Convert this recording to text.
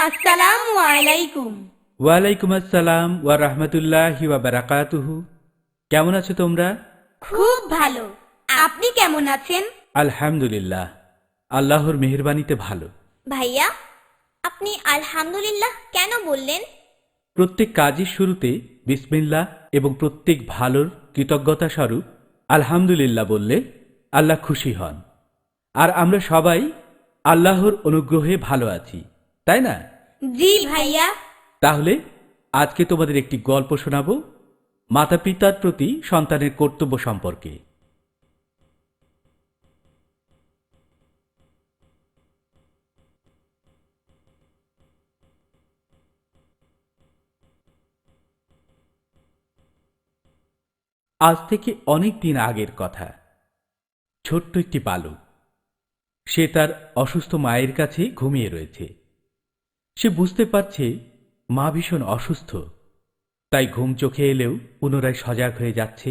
আসসালামু আলাইকুম। ওয়ালাইকুম আসসালাম ওয়া রাহমাতুল্লাহি ওয়া বারাকাতুহু। কেমন আছো তোমরা? খুব ভালো। আপনি কেমন আছেন? আলহামদুলিল্লাহ, আল্লাহর মেহেরবানিতে ভালো। ভাইয়া, আপনি আলহামদুলিল্লাহ কেন বললেন? প্রত্যেক কাজের শুরুতে বিসমিল্লাহ এবং প্রত্যেক ভালোর কৃতজ্ঞতা স্বরূপ আলহামদুলিল্লাহ বললে আল্লাহ খুশি হন। আর আমরা সবাই আল্লাহর অনুগ্রহে ভালো আছি, তাই না? জি ভাইয়া। তাহলে আজকে তোমাদের একটি গল্প শোনাবো মাতা পিতার প্রতি সন্তানের কর্তব্য সম্পর্কে। আজ থেকে অনেক দিন আগের কথা। ছোট্ট একটি বালক, সে তার অসুস্থ মায়ের কাছে ঘুমিয়ে রয়েছে। সে বুঝতে পারছে মা ভীষণ অসুস্থ, তাই ঘুম চোখে এলেও পুনরায় সজাগ হয়ে যাচ্ছে।